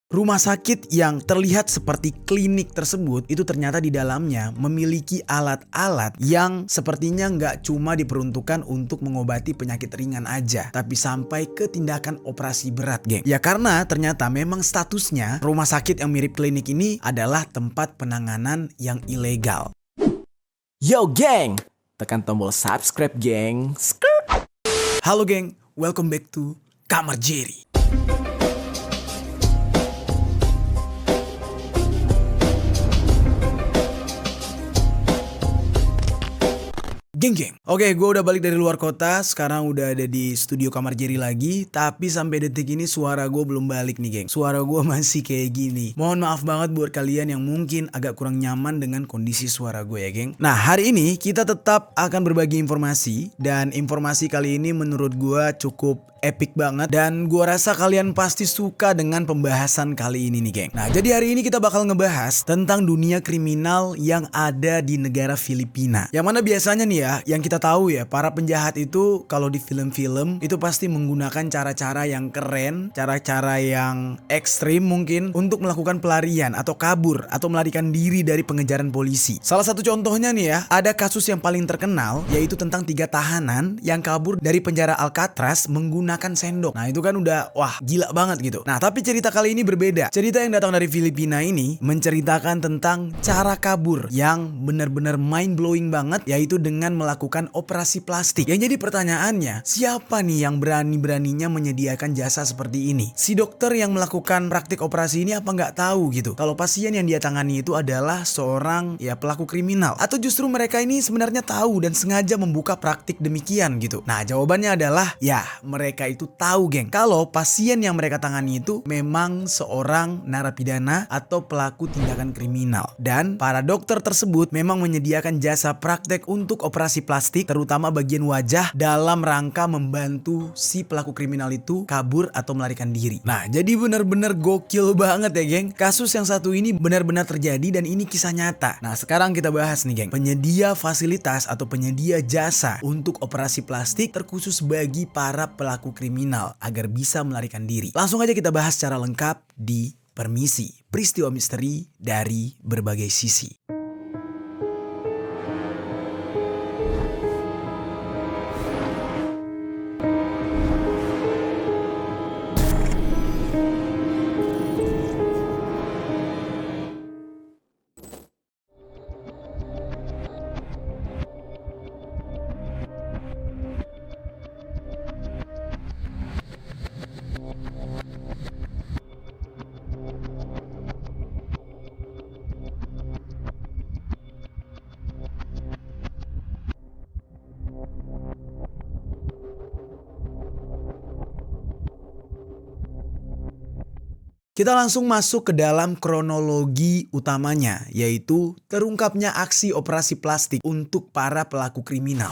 Rumah sakit yang terlihat seperti klinik tersebut itu ternyata di dalamnya memiliki alat-alat yang sepertinya nggak cuma diperuntukkan untuk mengobati penyakit ringan aja, tapi sampai ke tindakan operasi berat, geng. Ya karena ternyata memang statusnya rumah sakit yang mirip klinik ini adalah tempat penanganan yang ilegal. Yo geng, tekan tombol subscribe geng. Halo geng, welcome back to Kamar Jerry. Geng. Oke, gue udah balik dari luar kota. Sekarang udah ada di studio Kamar Jerry lagi. Tapi sampai detik ini suara gue belum balik nih, geng. Suara gue masih kayak gini. Mohon maaf banget buat kalian yang mungkin agak kurang nyaman dengan kondisi suara gue ya, geng. Nah, hari ini kita tetap akan berbagi informasi. Dan informasi kali ini menurut gue cukup epic banget. Dan gue rasa kalian pasti suka dengan pembahasan kali ini nih, geng. Nah, jadi hari ini kita bakal ngebahas tentang dunia kriminal yang ada di negara Filipina. Yang mana biasanya nih ya, yang kita tahu ya, para penjahat itu kalau di film-film itu pasti menggunakan cara-cara yang keren, cara-cara yang ekstrim mungkin untuk melakukan pelarian atau kabur atau melarikan diri dari pengejaran polisi. Salah satu contohnya nih ya, ada kasus yang paling terkenal yaitu tentang 3 tahanan yang kabur dari penjara Alcatraz menggunakan sendok. Nah itu kan udah wah gila banget gitu. Nah tapi cerita kali ini berbeda. Cerita yang datang dari Filipina ini menceritakan tentang cara kabur yang benar-benar mind blowing banget, yaitu dengan melakukan operasi plastik. Yang jadi pertanyaannya, siapa nih yang berani-beraninya menyediakan jasa seperti ini? Si dokter yang melakukan praktik operasi ini apa nggak tahu gitu kalau pasien yang dia tangani itu adalah seorang ya pelaku kriminal, atau justru mereka ini sebenarnya tahu dan sengaja membuka praktik demikian gitu? Nah jawabannya adalah ya mereka itu tahu, geng, kalau pasien yang mereka tangani itu memang seorang narapidana atau pelaku tindakan kriminal, dan para dokter tersebut memang menyediakan jasa praktek untuk operasi plastik, terutama bagian wajah, dalam rangka membantu si pelaku kriminal itu kabur atau melarikan diri. Nah jadi benar-benar gokil banget ya, geng. Kasus yang satu ini benar-benar terjadi dan ini kisah nyata. Nah sekarang kita bahas nih, geng, penyedia fasilitas atau penyedia jasa untuk operasi plastik terkhusus bagi para pelaku kriminal agar bisa melarikan diri. Langsung aja kita bahas secara lengkap di Permisi, peristiwa misteri dari berbagai sisi. Kita langsung masuk ke dalam kronologi utamanya, yaitu terungkapnya aksi operasi plastik untuk para pelaku kriminal.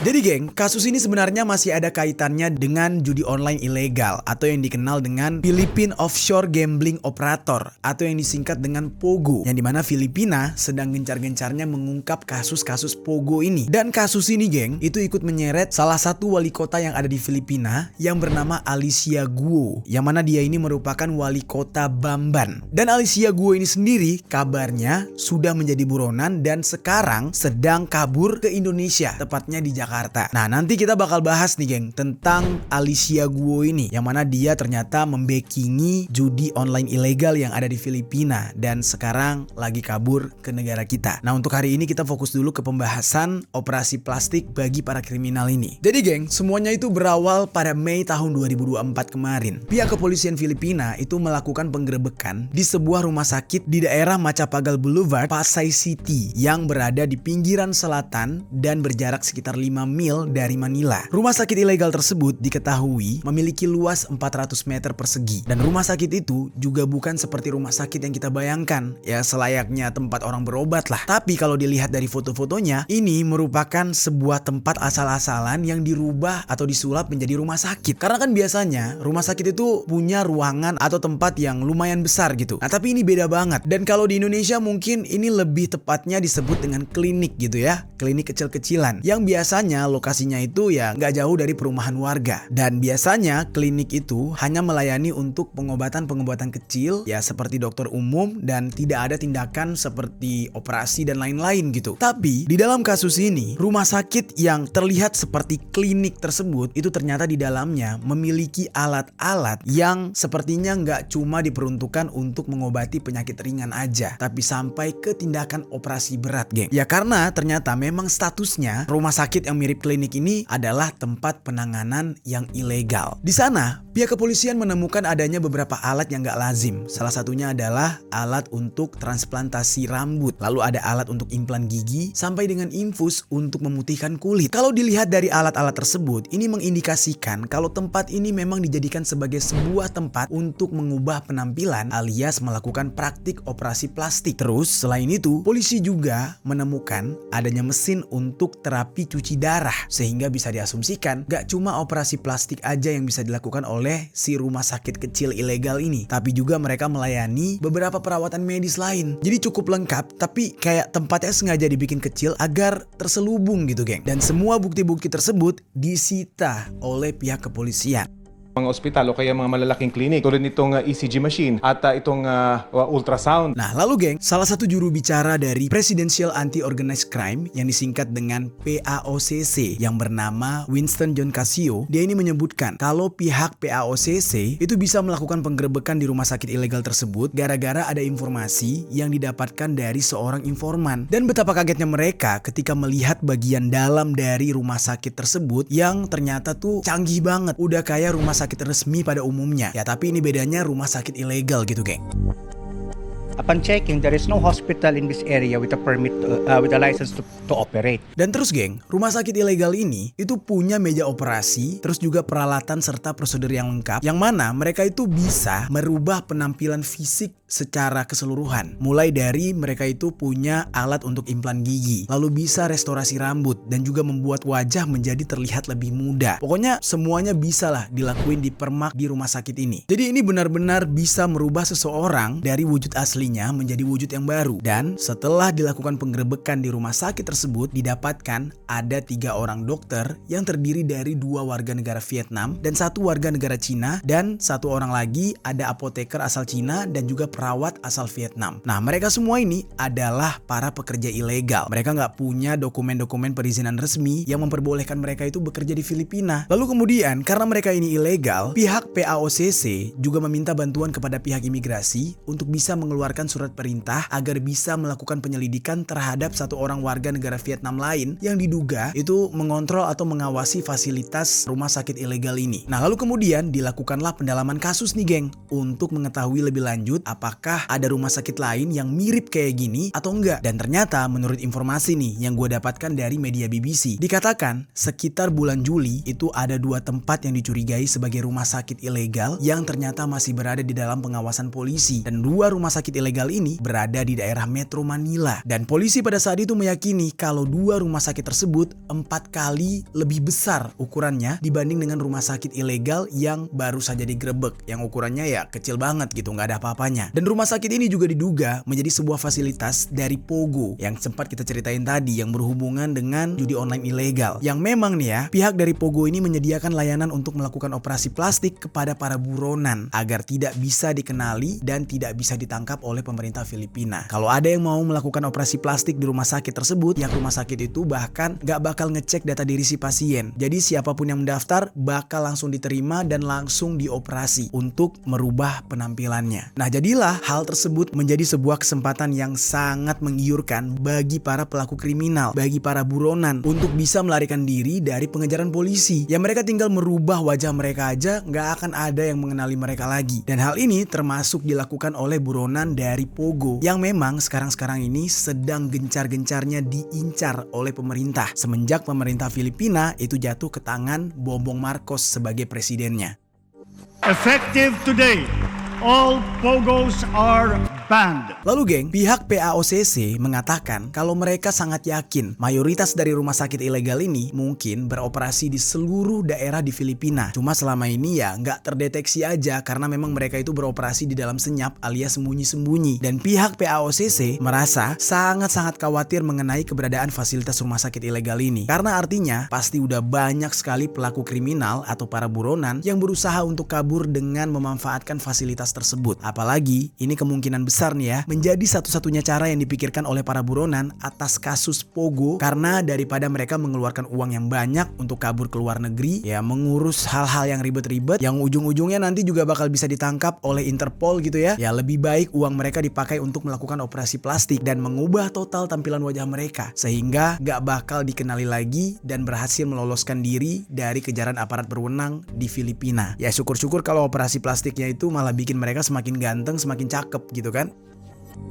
Jadi geng, kasus ini sebenarnya masih ada kaitannya dengan judi online ilegal atau yang dikenal dengan Philippine Offshore Gambling Operator atau yang disingkat dengan POGO, yang dimana Filipina sedang gencar-gencarnya mengungkap kasus-kasus POGO ini. Dan kasus ini, geng, itu ikut menyeret salah satu wali kota yang ada di Filipina yang bernama Alicia Guo, yang mana dia ini merupakan wali kota Bamban. Dan Alicia Guo ini sendiri kabarnya sudah menjadi buronan dan sekarang sedang kabur ke Indonesia, tepatnya di Jakarta. Nah nanti kita bakal bahas nih, geng, tentang Alicia Guo ini, yang mana dia ternyata membackingi judi online ilegal yang ada di Filipina dan sekarang lagi kabur ke negara kita. Nah untuk hari ini kita fokus dulu ke pembahasan operasi plastik bagi para kriminal ini. Jadi geng, semuanya itu berawal pada Mei tahun 2024 kemarin. Pihak kepolisian Filipina itu melakukan penggerebekan di sebuah rumah sakit di daerah Macapagal Boulevard, Pasay City, yang berada di pinggiran selatan dan berjarak sekitar 5 mil dari Manila. Rumah sakit ilegal tersebut diketahui memiliki luas 400 meter persegi. Dan rumah sakit itu juga bukan seperti rumah sakit yang kita bayangkan, ya selayaknya tempat orang berobat lah. Tapi kalau dilihat dari foto-fotonya, ini merupakan sebuah tempat asal-asalan yang dirubah atau disulap menjadi rumah sakit. Karena kan biasanya rumah sakit itu punya ruangan atau tempat yang lumayan besar gitu. Nah tapi ini beda banget. Dan kalau di Indonesia mungkin ini lebih tepatnya disebut dengan klinik gitu ya. Klinik kecil-kecilan yang biasanya biasanya lokasinya itu ya nggak jauh dari perumahan warga. Dan biasanya klinik itu hanya melayani untuk pengobatan-pengobatan kecil ya seperti dokter umum dan tidak ada tindakan seperti operasi dan lain-lain gitu. Tapi di dalam kasus ini rumah sakit yang terlihat seperti klinik tersebut itu ternyata di dalamnya memiliki alat-alat yang sepertinya nggak cuma diperuntukkan untuk mengobati penyakit ringan aja, tapi sampai ke tindakan operasi berat, geng. Ya karena ternyata memang statusnya rumah sakit yang mirip klinik ini adalah tempat penanganan yang ilegal. Di sana, pihak kepolisian menemukan adanya beberapa alat yang gak lazim. Salah satunya adalah alat untuk transplantasi rambut. Lalu ada alat untuk implan gigi, sampai dengan infus untuk memutihkan kulit. Kalau dilihat dari alat-alat tersebut, ini mengindikasikan kalau tempat ini memang dijadikan sebagai sebuah tempat untuk mengubah penampilan alias melakukan praktik operasi plastik. Terus, selain itu, polisi juga menemukan adanya mesin untuk terapi cuci darah, sehingga bisa diasumsikan gak cuma operasi plastik aja yang bisa dilakukan oleh si rumah sakit kecil ilegal ini, tapi juga mereka melayani beberapa perawatan medis lain. Jadi cukup lengkap, tapi kayak tempatnya sengaja dibikin kecil agar terselubung gitu, geng. Dan semua bukti-bukti tersebut disita oleh pihak kepolisian. Mga ospital o kaya mga malalaking klinik tulad nitong ECG machine at itong ultrasound. Nah lalu geng, salah satu juru bicara dari Presidential Anti-Organized Crime yang disingkat dengan PAOCC yang bernama Winston John Casio, dia ini menyebutkan kalau pihak PAOCC itu bisa melakukan penggerebekan di rumah sakit ilegal tersebut gara-gara ada informasi yang didapatkan dari seorang informan. Dan betapa kagetnya mereka ketika melihat bagian dalam dari rumah sakit tersebut yang ternyata tuh canggih banget, udah kayak rumah sakit resmi pada umumnya. Ya tapi ini bedanya rumah sakit ilegal gitu, geng. Upon checking, there is no hospital in this area with a permit, with a license to operate. Dan terus geng, rumah sakit ilegal ini itu punya meja operasi, terus juga peralatan serta prosedur yang lengkap, yang mana mereka itu bisa merubah penampilan fisik secara keseluruhan. Mulai dari mereka itu punya alat untuk implan gigi, lalu bisa restorasi rambut, dan juga membuat wajah menjadi terlihat lebih muda. Pokoknya semuanya bisa lah dilakuin di permak di rumah sakit ini. Jadi ini benar-benar bisa merubah seseorang dari wujud asli menjadi wujud yang baru. Dan setelah dilakukan penggerebekan di rumah sakit tersebut, didapatkan ada 3 orang dokter yang terdiri dari 2 warga negara Vietnam dan 1 warga negara Cina, dan 1 orang lagi ada apoteker asal Cina dan juga perawat asal Vietnam. Nah mereka semua ini adalah para pekerja ilegal. Mereka nggak punya dokumen-dokumen perizinan resmi yang memperbolehkan mereka itu bekerja di Filipina. Lalu kemudian karena mereka ini ilegal, pihak PAOCC juga meminta bantuan kepada pihak imigrasi untuk bisa mengeluarkan surat perintah agar bisa melakukan penyelidikan terhadap 1 orang warga negara Vietnam lain yang diduga itu mengontrol atau mengawasi fasilitas rumah sakit ilegal ini. Nah lalu kemudian dilakukanlah pendalaman kasus nih, geng, untuk mengetahui lebih lanjut apakah ada rumah sakit lain yang mirip kayak gini atau enggak. Dan ternyata menurut informasi nih yang gue dapatkan dari media BBC, dikatakan sekitar bulan Juli itu ada 2 tempat yang dicurigai sebagai rumah sakit ilegal yang ternyata masih berada di dalam pengawasan polisi. Dan 2 rumah sakit ilegal ini berada di daerah Metro Manila. Dan polisi pada saat itu meyakini kalau 2 rumah sakit tersebut 4 kali lebih besar ukurannya dibanding dengan rumah sakit ilegal yang baru saja digerebek, yang ukurannya ya kecil banget gitu, nggak ada apa-apanya. Dan rumah sakit ini juga diduga menjadi sebuah fasilitas dari Pogo yang sempat kita ceritain tadi, yang berhubungan dengan judi online ilegal. Yang memang nih ya, pihak dari Pogo ini menyediakan layanan untuk melakukan operasi plastik kepada para buronan agar tidak bisa dikenali dan tidak bisa ditangkap oleh pemerintah Filipina. Kalau ada yang mau melakukan operasi plastik di rumah sakit tersebut, yang rumah sakit itu bahkan gak bakal ngecek data diri si pasien. Jadi siapapun yang mendaftar bakal langsung diterima dan langsung dioperasi untuk merubah penampilannya. Nah jadilah hal tersebut menjadi sebuah kesempatan yang sangat menggiurkan bagi para pelaku kriminal, bagi para buronan untuk bisa melarikan diri dari pengejaran polisi. Ya mereka tinggal merubah wajah mereka aja, gak akan ada yang mengenali mereka lagi. Dan hal ini termasuk dilakukan oleh buronan dari Pogo yang memang sekarang-sekarang ini sedang gencar-gencarnya diincar oleh pemerintah semenjak pemerintah Filipina itu jatuh ke tangan Bongbong Marcos sebagai presidennya. Effective today, all Pogos are banned. Lalu geng, pihak PAOCC mengatakan kalau mereka sangat yakin mayoritas dari rumah sakit ilegal ini mungkin beroperasi di seluruh daerah di Filipina. Cuma selama ini ya nggak terdeteksi aja karena memang mereka itu beroperasi di dalam senyap alias sembunyi-sembunyi. Dan pihak PAOCC merasa sangat-sangat khawatir mengenai keberadaan fasilitas rumah sakit ilegal ini. Karena artinya pasti udah banyak sekali pelaku kriminal atau para buronan yang berusaha untuk kabur dengan memanfaatkan fasilitas tersebut. Apalagi ini kemungkinan besar nih ya menjadi satu-satunya cara yang dipikirkan oleh para buronan atas kasus Pogo karena daripada mereka mengeluarkan uang yang banyak untuk kabur ke luar negeri ya mengurus hal-hal yang ribet-ribet yang ujung-ujungnya nanti juga bakal bisa ditangkap oleh Interpol gitu ya lebih baik uang mereka dipakai untuk melakukan operasi plastik dan mengubah total tampilan wajah mereka sehingga gak bakal dikenali lagi dan berhasil meloloskan diri dari kejaran aparat berwenang di Filipina. Ya syukur-syukur kalau operasi plastiknya itu malah bikin mereka semakin ganteng, semakin cakep gitu kan.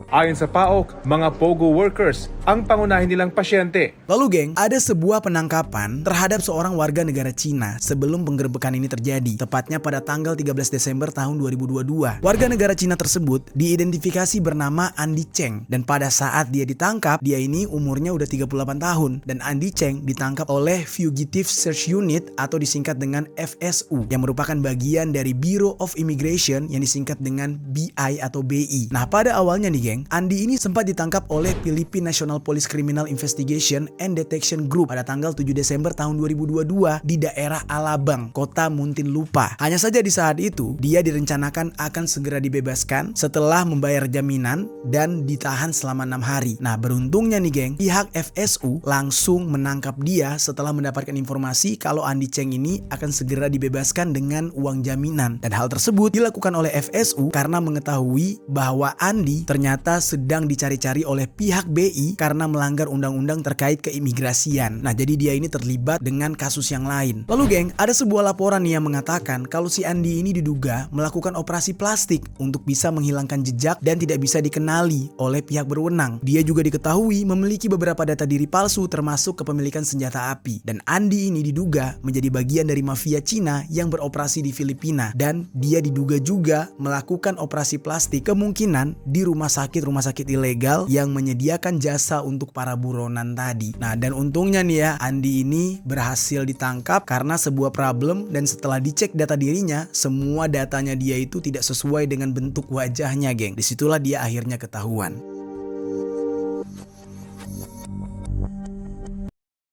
Ayon sa PAOK, mga Pogo workers ang pangunahin nilang pasyente. Lalu geng, ada sebuah penangkapan terhadap seorang warga negara Cina sebelum penggerbekan ini terjadi, tepatnya pada tanggal 13 Desember tahun 2022. Warga negara Cina tersebut diidentifikasi bernama Andy Cheng dan pada saat dia ditangkap, dia ini umurnya udah 38 tahun dan Andy Cheng ditangkap oleh Fugitive Search Unit atau disingkat dengan FSU yang merupakan bagian dari Bureau of Immigration yang disingkat dengan BI atau BI. Nah, pada awalnya nih geng, Andy ini sempat ditangkap oleh Philippine National Police Criminal Investigation and Detection Group pada tanggal 7 Desember tahun 2022 di daerah Alabang, kota Muntinlupa. Hanya saja di saat itu, dia direncanakan akan segera dibebaskan setelah membayar jaminan dan ditahan selama 6 hari. Nah, beruntungnya nih geng, pihak FSU langsung menangkap dia setelah mendapatkan informasi kalau Andy Cheng ini akan segera dibebaskan dengan uang jaminan. Dan hal tersebut dilakukan oleh FSU karena mengetahui bahwa Andy ternyata sedang dicari-cari oleh pihak BI karena melanggar undang-undang terkait keimigrasian. Nah, jadi dia ini terlibat dengan kasus yang lain. Lalu geng, ada sebuah laporan nih yang mengatakan kalau si Andy ini diduga melakukan operasi plastik untuk bisa menghilangkan jejak dan tidak bisa dikenali oleh pihak berwenang. Dia juga diketahui memiliki beberapa data diri palsu termasuk kepemilikan senjata api. Dan Andy ini diduga menjadi bagian dari mafia Cina yang beroperasi di Filipina dan dia diduga juga melakukan operasi plastik kemungkinan di rumah sakit ilegal yang menyediakan jasa untuk para buronan tadi. Nah, dan untungnya nih ya, Andy ini berhasil ditangkap karena sebuah problem dan setelah dicek data dirinya, semua datanya dia itu tidak sesuai dengan bentuk wajahnya, geng. Disitulah dia akhirnya ketahuan.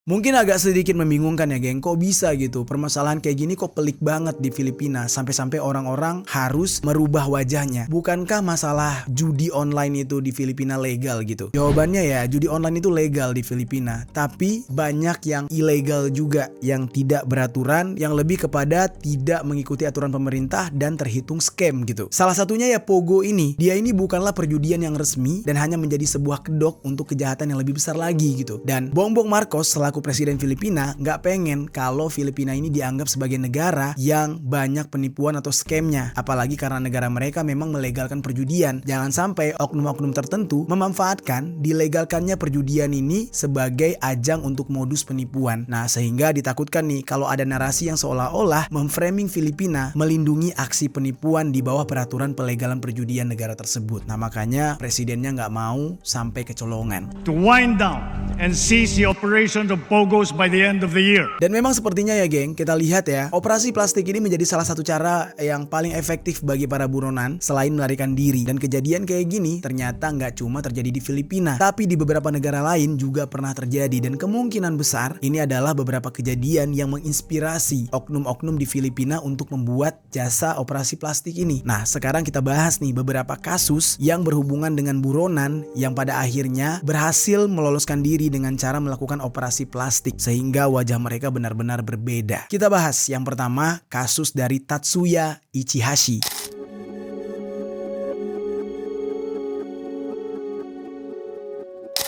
Mungkin agak sedikit membingungkan ya geng, kok bisa gitu permasalahan kayak gini kok pelik banget di Filipina sampai-sampai orang-orang harus merubah wajahnya. Bukankah masalah judi online itu di Filipina legal gitu? Jawabannya ya, judi online itu legal di Filipina, tapi banyak yang ilegal juga, yang tidak beraturan, yang lebih kepada tidak mengikuti aturan pemerintah dan terhitung scam gitu. Salah satunya ya Pogo ini, dia ini bukanlah perjudian yang resmi dan hanya menjadi sebuah kedok untuk kejahatan yang lebih besar lagi gitu. Dan Bongbong Marcos selaku Presiden Filipina nggak pengen kalau Filipina ini dianggap sebagai negara yang banyak penipuan atau scamnya, apalagi karena negara mereka memang melegalkan perjudian. Jangan sampai oknum-oknum tertentu memanfaatkan dilegalkannya perjudian ini sebagai ajang untuk modus penipuan. Nah, sehingga ditakutkan nih kalau ada narasi yang seolah-olah memframing Filipina melindungi aksi penipuan di bawah peraturan pelegalan perjudian negara tersebut. Nah, makanya presidennya nggak mau sampai kecolongan. To wind down and seize the operations of Pogos by the end of the year. Dan memang sepertinya ya geng, kita lihat ya, operasi plastik ini menjadi salah satu cara yang paling efektif bagi para buronan selain melarikan diri. Dan kejadian kayak gini ternyata nggak cuma terjadi di Filipina, tapi di beberapa negara lain juga pernah terjadi. Dan kemungkinan besar ini adalah beberapa kejadian yang menginspirasi oknum-oknum di Filipina untuk membuat jasa operasi plastik ini. Nah, sekarang kita bahas nih beberapa kasus yang berhubungan dengan buronan yang pada akhirnya berhasil meloloskan diri dengan cara melakukan operasi plastik sehingga wajah mereka benar-benar berbeda. Kita bahas yang pertama, kasus dari Tatsuya Ichihashi.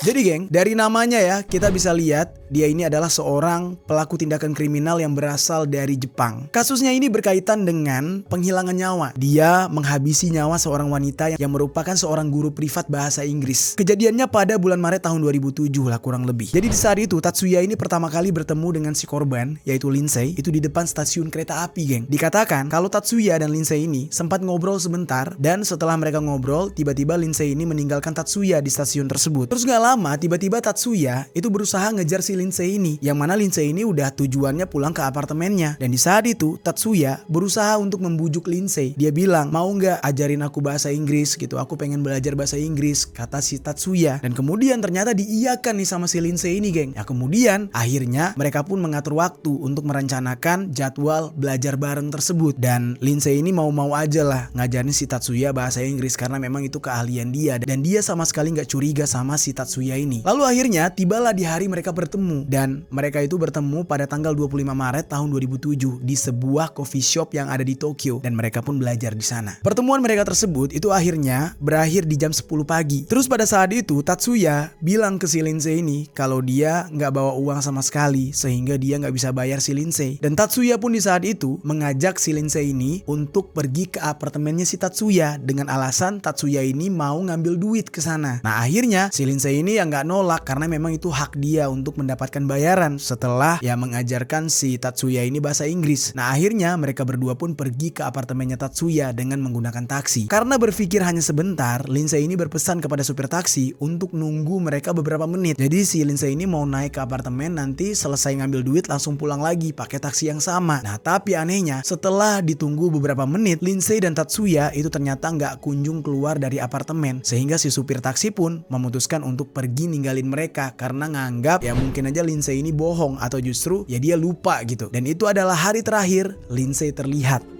Jadi geng, dari namanya ya kita bisa lihat dia ini adalah seorang pelaku tindakan kriminal yang berasal dari Jepang. Kasusnya ini berkaitan dengan penghilangan nyawa. Dia menghabisi nyawa seorang wanita yang merupakan seorang guru privat bahasa Inggris. Kejadiannya pada bulan Maret tahun 2007 lah kurang lebih. Jadi di saat itu Tatsuya ini pertama kali bertemu dengan si korban yaitu Lindsay itu di depan stasiun kereta api geng. Dikatakan kalau Tatsuya dan Lindsay ini sempat ngobrol sebentar dan setelah mereka ngobrol tiba-tiba Lindsay ini meninggalkan Tatsuya di stasiun tersebut. Terus gak lama tiba-tiba Tatsuya itu berusaha ngejar si Lindsay ini, yang mana Lindsay ini udah tujuannya pulang ke apartemennya. Dan di saat itu Tatsuya berusaha untuk membujuk Lindsay. Dia bilang, mau nggak ajarin aku bahasa Inggris gitu, aku pengen belajar bahasa Inggris, kata si Tatsuya. Dan kemudian ternyata diiyakan nih sama si Lindsay ini geng. Ya kemudian akhirnya mereka pun mengatur waktu untuk merencanakan jadwal belajar bareng tersebut. Dan Lindsay ini mau-mau aja lah ngajarin si Tatsuya bahasa Inggris karena memang itu keahlian dia. Dan dia sama sekali nggak curiga sama si Tatsuya ini. Lalu akhirnya tibalah di hari mereka bertemu. Dan mereka itu bertemu pada tanggal 25 Maret tahun 2007 di sebuah coffee shop yang ada di Tokyo dan mereka pun belajar di sana. Pertemuan mereka tersebut itu akhirnya berakhir di jam 10 pagi. Terus pada saat itu Tatsuya bilang ke si Lindsay ini kalau dia nggak bawa uang sama sekali sehingga dia nggak bisa bayar si Lindsay. Dan Tatsuya pun di saat itu mengajak si Lindsay ini untuk pergi ke apartemennya si Tatsuya dengan alasan Tatsuya ini mau ngambil duit ke sana. Nah akhirnya si Lindsay ini yang nggak nolak karena memang itu hak dia untuk mendapatkan bayaran setelah ya mengajarkan si Tatsuya ini bahasa Inggris. Nah akhirnya mereka berdua pun pergi ke apartemennya Tatsuya dengan menggunakan taksi. Karena berpikir hanya sebentar, Lindsay ini berpesan kepada supir taksi untuk nunggu mereka beberapa menit. Jadi si Lindsay ini mau naik ke apartemen, nanti selesai ngambil duit langsung pulang lagi pakai taksi yang sama. Nah tapi anehnya setelah ditunggu beberapa menit, Lindsay dan Tatsuya itu ternyata nggak kunjung keluar dari apartemen. Sehingga si supir taksi pun memutuskan untuk pergi ninggalin mereka karena nganggap ya mungkin aja Lindsay ini bohong atau justru ya dia lupa gitu. Dan itu adalah hari terakhir Lindsay terlihat.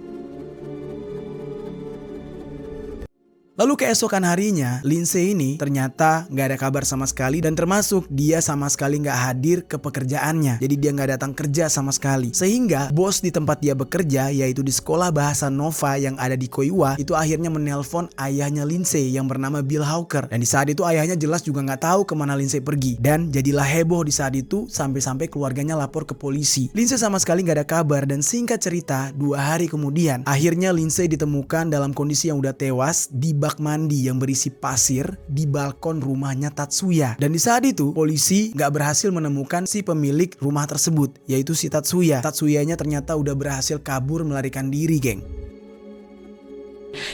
Lalu keesokan harinya, Lindsay ini ternyata nggak ada kabar sama sekali dan termasuk dia sama sekali nggak hadir ke pekerjaannya. Jadi dia nggak datang kerja sama sekali. Sehingga bos di tempat dia bekerja yaitu di sekolah bahasa Nova yang ada di Koiwa itu akhirnya menelpon ayahnya Lindsay yang bernama Bill Hawker. Dan di saat itu ayahnya jelas juga nggak tahu kemana Lindsay pergi. Dan jadilah heboh di saat itu sampai-sampai keluarganya lapor ke polisi. Lindsay sama sekali nggak ada kabar dan singkat cerita 2 hari kemudian akhirnya Lindsay ditemukan dalam kondisi yang udah tewas di bak mandi yang berisi pasir di balkon rumahnya Tatsuya. Dan di saat itu polisi gak berhasil menemukan si pemilik rumah tersebut yaitu si Tatsuya. Tatsuyanya ternyata udah berhasil kabur melarikan diri geng.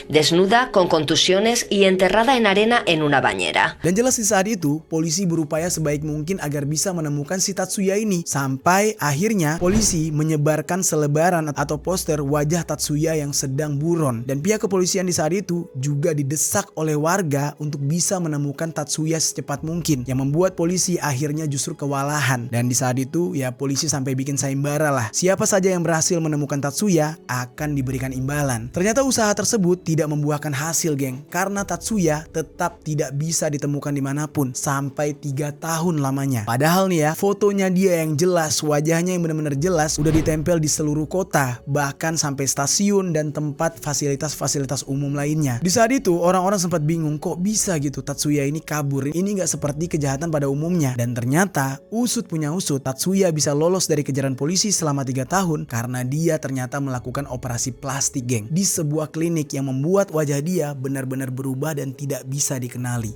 Desnuda, con contusiones y enterrada en arena en una bañera. Dan jelas di saat itu polisi berupaya sebaik mungkin agar bisa menemukan si Tatsuya ini. Sampai akhirnya polisi menyebarkan selebaran atau poster wajah Tatsuya yang sedang buron. Dan pihak kepolisian di saat itu juga didesak oleh warga untuk bisa menemukan Tatsuya secepat mungkin. Yang membuat polisi akhirnya justru kewalahan. Dan di saat itu ya polisi sampai bikin sayembara lah. Siapa saja yang berhasil menemukan Tatsuya akan diberikan imbalan. Ternyata usaha tersebut tidak membuahkan hasil geng, karena Tatsuya tetap tidak bisa ditemukan dimanapun sampai 3 tahun lamanya. Padahal nih ya, fotonya dia yang jelas, wajahnya yang benar-benar jelas udah ditempel di seluruh kota, bahkan sampai stasiun dan tempat fasilitas-fasilitas umum lainnya. Di saat itu orang-orang sempat bingung kok bisa gitu Tatsuya ini kabur, ini gak seperti kejahatan pada umumnya. Dan ternyata usut punya usut, Tatsuya bisa lolos dari kejaran polisi selama 3 tahun karena dia ternyata melakukan operasi plastik geng di sebuah klinik yang membuat wajah dia benar-benar berubah dan tidak bisa dikenali.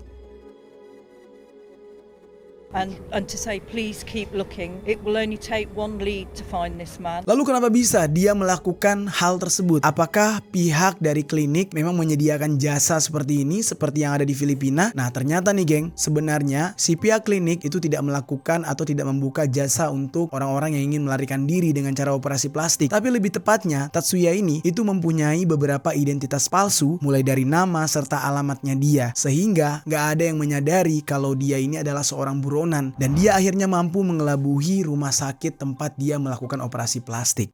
And to say please keep looking. It will only take one lead to find this man. Lalu kenapa bisa dia melakukan hal tersebut? Apakah pihak dari klinik memang menyediakan jasa seperti ini seperti yang ada di Filipina? Nah ternyata nih geng, sebenarnya si pihak klinik itu tidak melakukan atau tidak membuka jasa untuk orang-orang yang ingin melarikan diri dengan cara operasi plastik. Tapi lebih tepatnya Tatsuya ini itu mempunyai beberapa identitas palsu mulai dari nama serta alamatnya dia. Sehingga gak ada yang menyadari kalau dia ini adalah seorang buronan. Dan dia akhirnya mampu mengelabuhi rumah sakit tempat dia melakukan operasi plastik.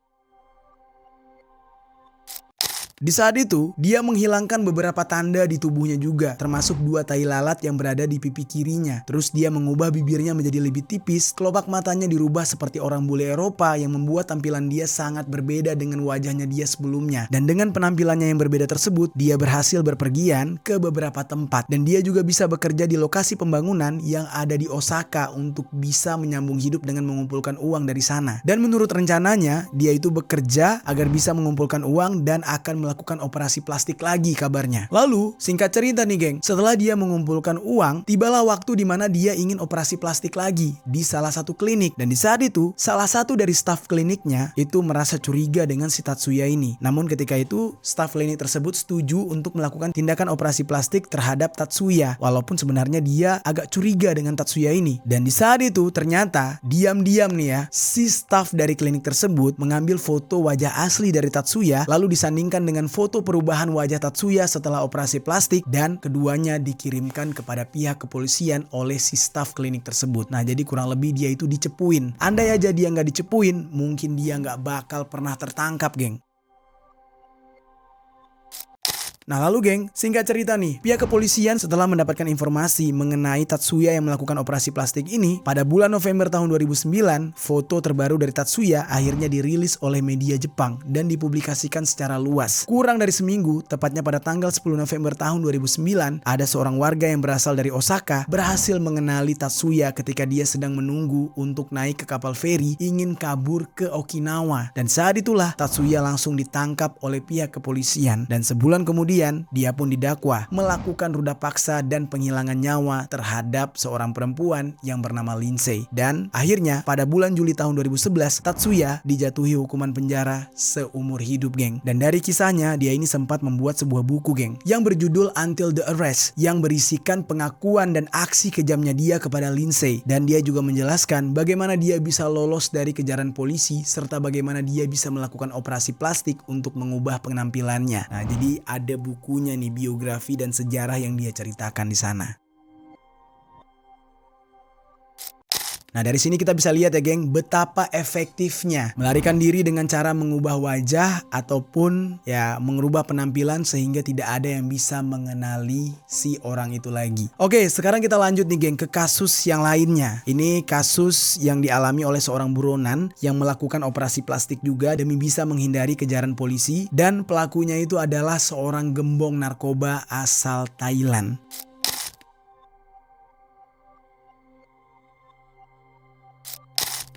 Di saat itu, dia menghilangkan beberapa tanda di tubuhnya juga, termasuk 2 tai lalat yang berada di pipi kirinya. Terus dia mengubah bibirnya menjadi lebih tipis, kelopak matanya dirubah seperti orang bule Eropa yang membuat tampilan dia sangat berbeda dengan wajahnya dia sebelumnya. Dan dengan penampilannya yang berbeda tersebut, dia berhasil berpergian ke beberapa tempat. Dan dia juga bisa bekerja di lokasi pembangunan yang ada di Osaka untuk bisa menyambung hidup dengan mengumpulkan uang dari sana. Dan menurut rencananya, dia itu bekerja agar bisa mengumpulkan uang dan akan melakukan operasi plastik lagi kabarnya. Lalu, singkat cerita nih geng, setelah dia mengumpulkan uang, tibalah waktu di mana dia ingin operasi plastik lagi di salah satu klinik. Dan di saat itu, salah satu dari staf kliniknya itu merasa curiga dengan si Tatsuya ini. Namun ketika itu, staf klinik tersebut setuju untuk melakukan tindakan operasi plastik terhadap Tatsuya. Walaupun sebenarnya dia agak curiga dengan Tatsuya ini. Dan di saat itu, ternyata diam-diam nih ya, si staf dari klinik tersebut mengambil foto wajah asli dari Tatsuya, lalu disandingkan dengan foto perubahan wajah Tatsuya setelah operasi plastik, dan keduanya dikirimkan kepada pihak kepolisian oleh si staf klinik tersebut. Nah, jadi kurang lebih dia itu dicepuin. Andai aja dia nggak dicepuin, mungkin dia nggak bakal pernah tertangkap, geng. Nah lalu geng, singkat cerita nih, pihak kepolisian setelah mendapatkan informasi mengenai Tatsuya yang melakukan operasi plastik ini, pada bulan November tahun 2009, foto terbaru dari Tatsuya akhirnya dirilis oleh media Jepang dan dipublikasikan secara luas. Kurang dari seminggu, tepatnya pada tanggal 10 November tahun 2009, ada seorang warga yang berasal dari Osaka berhasil mengenali Tatsuya ketika dia sedang menunggu untuk naik ke kapal feri ingin kabur ke Okinawa. Dan saat itulah Tatsuya langsung ditangkap oleh pihak kepolisian, dan sebulan kemudian dia pun didakwa melakukan ruda paksa dan penghilangan nyawa terhadap seorang perempuan yang bernama Lindsay. Dan akhirnya pada bulan Juli tahun 2011, Tatsuya dijatuhi hukuman penjara seumur hidup, geng. Dan dari kisahnya, dia ini sempat membuat sebuah buku, geng, yang berjudul Until the Arrest, yang berisikan pengakuan dan aksi kejamnya dia kepada Lindsay. Dan dia juga menjelaskan bagaimana dia bisa lolos dari kejaran polisi serta bagaimana dia bisa melakukan operasi plastik untuk mengubah penampilannya. Nah, jadi ada bukunya nih, biografi dan sejarah yang dia ceritakan di sana. Nah dari sini kita bisa lihat ya geng, betapa efektifnya melarikan diri dengan cara mengubah wajah ataupun ya mengubah penampilan sehingga tidak ada yang bisa mengenali si orang itu lagi. Oke, sekarang kita lanjut nih geng ke kasus yang lainnya. Ini kasus yang dialami oleh seorang buronan yang melakukan operasi plastik juga demi bisa menghindari kejaran polisi, dan pelakunya itu adalah seorang gembong narkoba asal Thailand.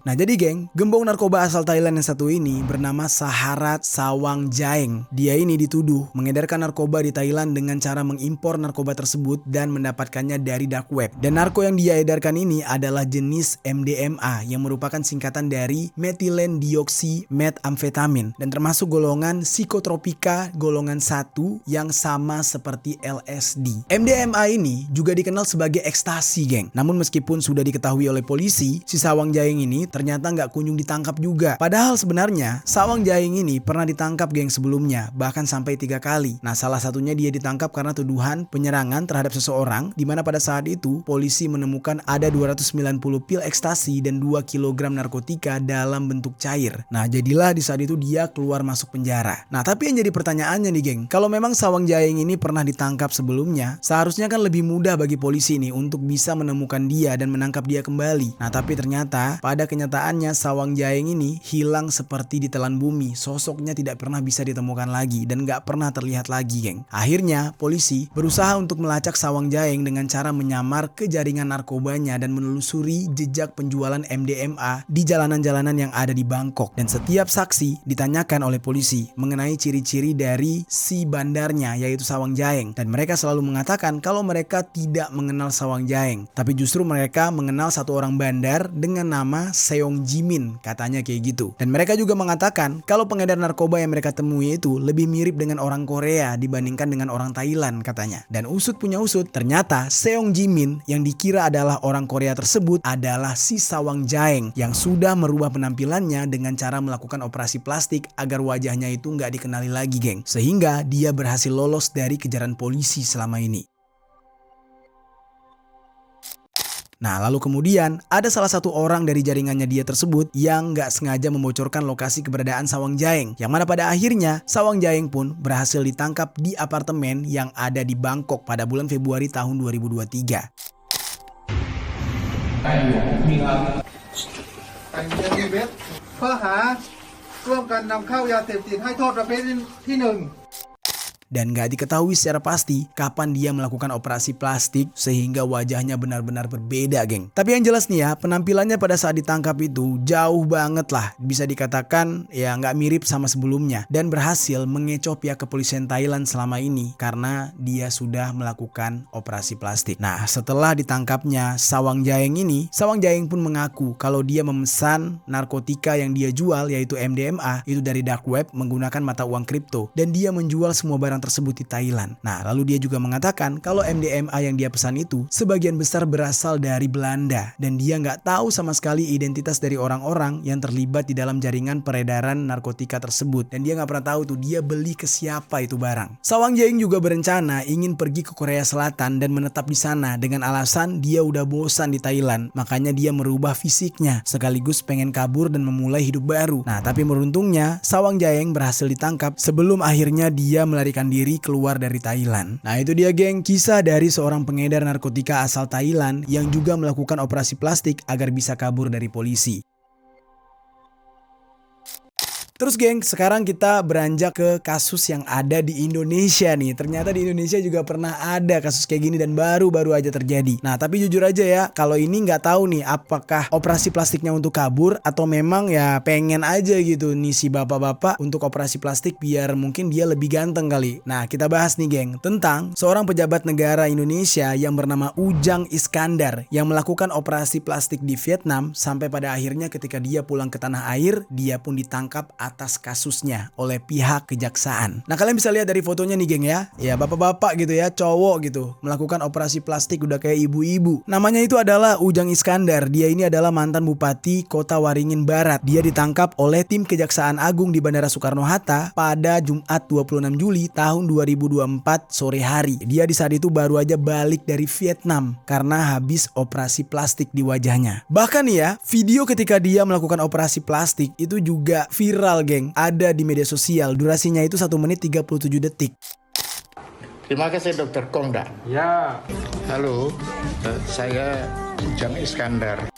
Nah jadi geng, gembong narkoba asal Thailand yang satu ini bernama Saharat Sawangjaeng. Dia ini dituduh mengedarkan narkoba di Thailand dengan cara mengimpor narkoba tersebut dan mendapatkannya dari dark web. Dan narko yang dia edarkan ini adalah jenis MDMA yang merupakan singkatan dari methylene dioxymethamphetamine dan termasuk golongan psikotropika golongan 1 yang sama seperti LSD. MDMA ini juga dikenal sebagai ekstasi, geng. Namun meskipun sudah diketahui oleh polisi, si Sawangjaeng ini ternyata nggak kunjung ditangkap juga. Padahal sebenarnya Sawangjaeng ini pernah ditangkap geng sebelumnya, bahkan sampai 3 kali. Nah salah satunya dia ditangkap karena tuduhan penyerangan terhadap seseorang, dimana pada saat itu polisi menemukan ada 290 pil ekstasi dan 2 kg narkotika dalam bentuk cair. Nah jadilah di saat itu dia keluar masuk penjara. Nah tapi yang jadi pertanyaannya nih geng, kalau memang Sawangjaeng ini pernah ditangkap sebelumnya, seharusnya kan lebih mudah bagi polisi nih untuk bisa menemukan dia dan menangkap dia kembali. Nah tapi ternyata pada kenyataannya Sawangjaeng ini hilang seperti ditelan bumi. Sosoknya tidak pernah bisa ditemukan lagi dan gak pernah terlihat lagi, geng. Akhirnya polisi berusaha untuk melacak Sawangjaeng dengan cara menyamar ke jaringan narkobanya dan menelusuri jejak penjualan MDMA di jalanan-jalanan yang ada di Bangkok. Dan setiap saksi ditanyakan oleh polisi mengenai ciri-ciri dari si bandarnya, yaitu Sawangjaeng. Dan mereka selalu mengatakan kalau mereka tidak mengenal Sawangjaeng, tapi justru mereka mengenal satu orang bandar dengan nama Seong Jimin, katanya kayak gitu. Dan mereka juga mengatakan kalau pengedar narkoba yang mereka temui itu lebih mirip dengan orang Korea dibandingkan dengan orang Thailand, katanya. Dan usut punya usut, ternyata Seong Jimin yang dikira adalah orang Korea tersebut adalah si Sawangjaeng yang sudah merubah penampilannya dengan cara melakukan operasi plastik agar wajahnya itu nggak dikenali lagi, geng. Sehingga dia berhasil lolos dari kejaran polisi selama ini. Nah lalu kemudian ada salah satu orang dari jaringannya dia tersebut yang nggak sengaja membocorkan lokasi keberadaan Sawang Jaeng. Yang mana pada akhirnya Sawang Jaeng pun berhasil ditangkap di apartemen yang ada di Bangkok pada bulan Februari tahun 2023. ข้อหาร่วมกันนำเข้ายาเสพติดให้โทษประเภทที่หนึ่ง Dan gak diketahui secara pasti kapan dia melakukan operasi plastik sehingga wajahnya benar-benar berbeda, geng. Tapi yang jelas nih ya, penampilannya pada saat ditangkap itu jauh banget lah. Bisa dikatakan ya gak mirip sama sebelumnya. Dan berhasil mengecoh pihak kepolisian Thailand selama ini karena dia sudah melakukan operasi plastik. Nah setelah ditangkapnya Sawang Jaeng ini, Sawang Jaeng pun mengaku kalau dia memesan narkotika yang dia jual yaitu MDMA itu dari dark web menggunakan mata uang kripto. Dan dia menjual semua barang tersebut di Thailand. Nah lalu dia juga mengatakan kalau MDMA yang dia pesan itu sebagian besar berasal dari Belanda dan dia nggak tahu sama sekali identitas dari orang-orang yang terlibat di dalam jaringan peredaran narkotika tersebut dan dia nggak pernah tahu tuh dia beli ke siapa itu barang. Sawang Jaeng juga berencana ingin pergi ke Korea Selatan dan menetap di sana dengan alasan dia udah bosan di Thailand, makanya dia merubah fisiknya sekaligus pengen kabur dan memulai hidup baru. Nah tapi beruntungnya Sawang Jaeng berhasil ditangkap sebelum akhirnya dia melarikan diri keluar dari Thailand. Nah itu dia geng, kisah dari seorang pengedar narkotika asal Thailand yang juga melakukan operasi plastik agar bisa kabur dari polisi. Terus geng, sekarang kita beranjak ke kasus yang ada di Indonesia nih. Ternyata di Indonesia juga pernah ada kasus kayak gini dan baru-baru aja terjadi. Nah tapi jujur aja ya, kalau ini nggak tahu nih apakah operasi plastiknya untuk kabur atau memang ya pengen aja gitu nih si bapak-bapak untuk operasi plastik biar mungkin dia lebih ganteng kali. Nah kita bahas nih geng tentang seorang pejabat negara Indonesia yang bernama Ujang Iskandar yang melakukan operasi plastik di Vietnam sampai pada akhirnya ketika dia pulang ke tanah air dia pun ditangkap atas kasusnya oleh pihak kejaksaan. Nah kalian bisa lihat dari fotonya nih geng ya. Ya bapak-bapak gitu ya, cowok gitu. Melakukan operasi plastik udah kayak ibu-ibu. Namanya itu adalah Ujang Iskandar. Dia ini adalah mantan bupati kota Waringin Barat. Dia ditangkap oleh tim Kejaksaan Agung di Bandara Soekarno-Hatta pada Jumat 26 Juli tahun 2024 sore hari. Dia di saat itu baru aja balik dari Vietnam karena habis operasi plastik di wajahnya. Bahkan ya, video ketika dia melakukan operasi plastik itu juga viral geng, ada di media sosial. Durasinya itu 1 menit 37 detik. Terima kasih Dokter Kongda. Ya. Halo, saya Ujang Iskandar.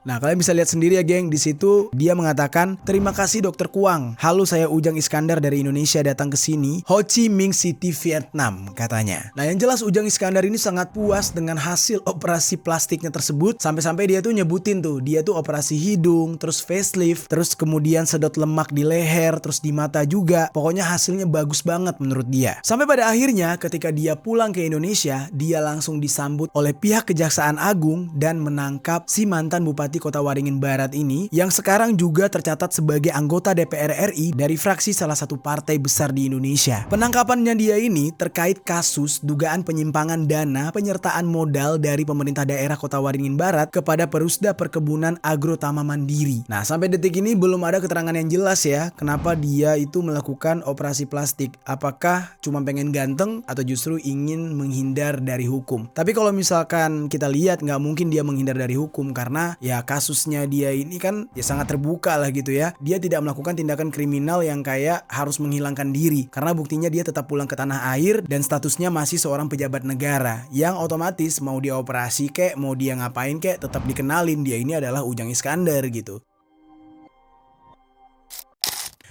Nah kalian bisa lihat sendiri ya geng, di situ dia mengatakan terima kasih Dokter Kuang. Halo saya Ujang Iskandar dari Indonesia datang ke sini Ho Chi Minh City Vietnam katanya. Nah yang jelas Ujang Iskandar ini sangat puas dengan hasil operasi plastiknya tersebut sampai-sampai dia tuh nyebutin tuh dia tuh operasi hidung, terus facelift, terus kemudian sedot lemak di leher, terus di mata juga. Pokoknya hasilnya bagus banget menurut dia. Sampai pada akhirnya ketika dia pulang ke Indonesia, dia langsung disambut oleh pihak Kejaksaan Agung dan menangkap si mantan bupati kota Waringin Barat ini yang sekarang juga tercatat sebagai anggota DPR RI dari fraksi salah satu partai besar di Indonesia. Penangkapannya dia ini terkait kasus dugaan penyimpangan dana penyertaan modal dari pemerintah daerah kota Waringin Barat kepada Perusda Perkebunan Agrotama Mandiri. Nah sampai detik ini belum ada keterangan yang jelas ya kenapa dia itu melakukan operasi plastik. Apakah cuma pengen ganteng atau justru ingin menghindar dari hukum. Tapi kalau misalkan kita lihat nggak mungkin dia menghindar dari hukum karena ya kasusnya dia ini kan ya sangat terbuka lah gitu ya. Dia tidak melakukan tindakan kriminal yang kayak harus menghilangkan diri. Karena buktinya dia tetap pulang ke tanah air dan statusnya masih seorang pejabat negara. Yang otomatis mau dia operasi kek, mau dia ngapain kek, tetap dikenalin dia ini adalah Ujang Iskandar gitu.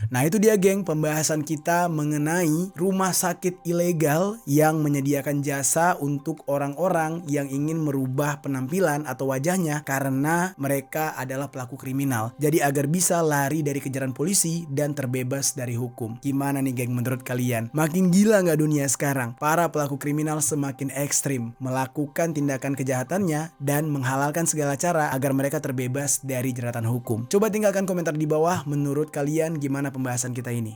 Nah itu dia geng pembahasan kita mengenai rumah sakit ilegal yang menyediakan jasa untuk orang-orang yang ingin merubah penampilan atau wajahnya karena mereka adalah pelaku kriminal. Jadi agar bisa lari dari kejaran polisi dan terbebas dari hukum. Gimana nih geng menurut kalian? Makin gila gak dunia sekarang? Para pelaku kriminal semakin ekstrim melakukan tindakan kejahatannya dan menghalalkan segala cara agar mereka terbebas dari jeratan hukum. Coba tinggalkan komentar di bawah menurut kalian gimana pembahasan kita ini.